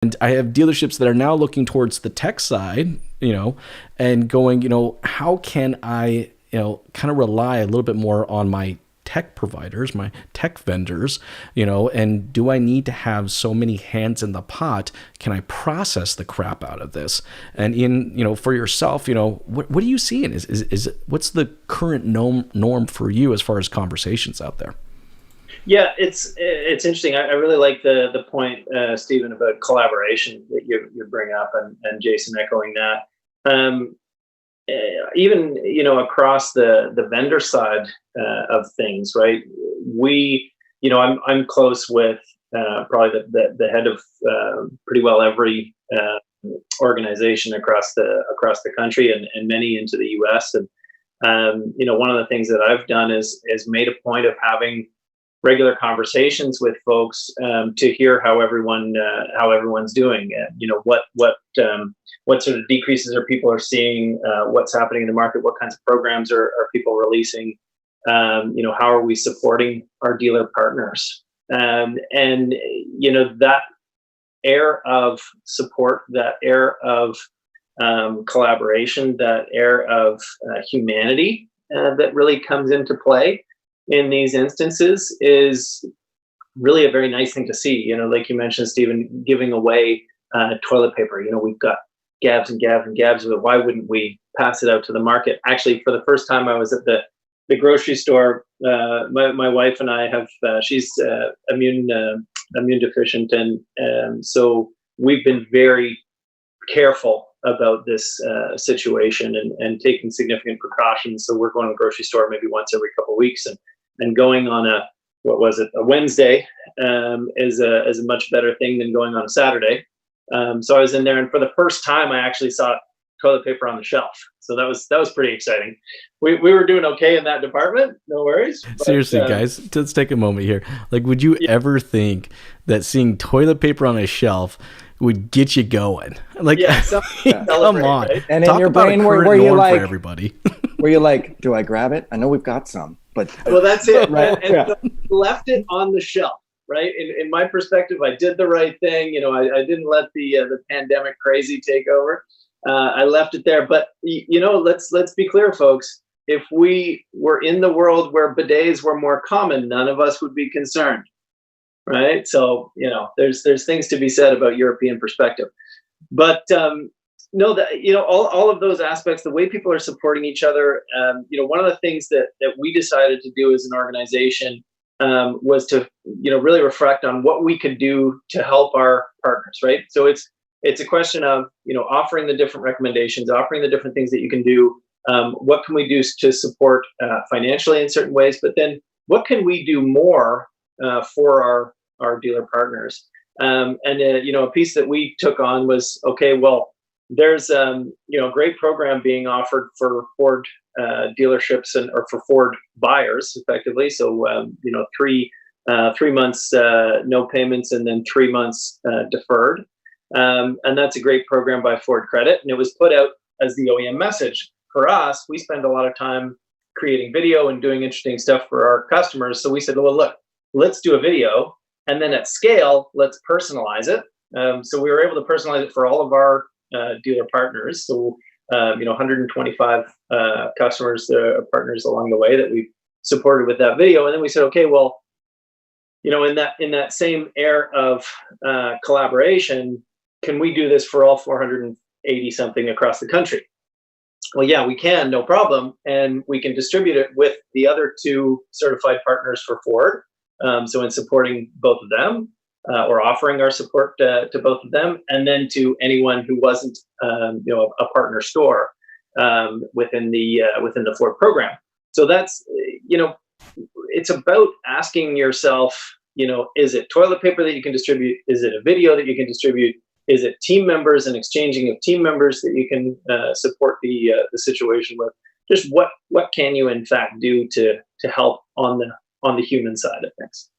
And I have dealerships that are now looking towards the tech side, and going, how can I, kind of rely a little bit more on my tech providers, my tech vendors, and do I need to have so many hands in the pot? Can I process the crap out of this? And for yourself, what are you seeing? Is what's the current norm for you as far as conversations out there? Yeah, it's interesting. I really like the point, Stephen, about collaboration that you bring up, and Jason echoing that. Even across the vendor side of things, right? I'm close with probably the head of pretty well every organization across the country, and many into the U.S. And one of the things that I've done is made a point of having regular conversations with folks to hear how everyone's doing. What sort of decreases people are seeing, what's happening in the market, what kinds of programs are people releasing, how are we supporting our dealer partners, and that air of support, that air of collaboration, that air of humanity that really comes into play in these instances is really a very nice thing to see. Like you mentioned, Stephen, giving away toilet paper. We've got gabs and gabs and gabs of it. Why wouldn't we pass it out to the market? Actually, for the first time, I was at the grocery store. My wife and I have, she's immune deficient, and so we've been very careful about this situation, and taking significant precautions. So we're going to the grocery store maybe once every couple of weeks, and going on a Wednesday is a much better thing than going on a Saturday. So I was in there, and for the first time, I actually saw toilet paper on the shelf. So that was pretty exciting. We were doing okay in that department, no worries. But, seriously, guys, let's take a moment here. Like, would you ever think that seeing toilet paper on a shelf would get you going? Like, yeah, come on. Right? And in your brain, were you like, for everybody? were you like, do I grab it? I know we've got some, but well, that's it. Right. And so left it on the shelf. Right. In my perspective, I did the right thing. I didn't let the pandemic crazy take over. I left it there. But let's be clear, folks. If we were in the world where bidets were more common, none of us would be concerned. Right. So there's things to be said about European perspective. But no, all of those aspects, the way people are supporting each other. One of the things that we decided to do as an organization was to really reflect on what we could do to help our partners, right? So it's a question of offering the different recommendations, offering the different things that you can do. What can we do to support financially in certain ways, but then what can we do more for our dealer partners? And a piece that we took on was, okay, well, there's a great program being offered for Ford dealerships or for Ford buyers, effectively. So 3 months no payments, and then 3 months deferred, and that's a great program by Ford Credit, and it was put out as the OEM message. For us, we spend a lot of time creating video and doing interesting stuff for our customers. So we said, well, look, let's do a video, and then at scale, let's personalize it. So we were able to personalize it for all of our dealer partners. So 125 customers, partners along the way that we supported with that video. And then we said, okay, well, in that same air of collaboration, can we do this for all 480 something across the country? Well, yeah, we can, no problem. And we can distribute it with the other 2 certified partners for Ford. So in supporting both of them, or offering our support to both of them, and then to anyone who wasn't, a partner store within the Ford program. So that's, it's about asking yourself, is it toilet paper that you can distribute? Is it a video that you can distribute? Is it team members and exchanging of team members that you can support the situation with? Just what can you in fact do to help on the human side of things?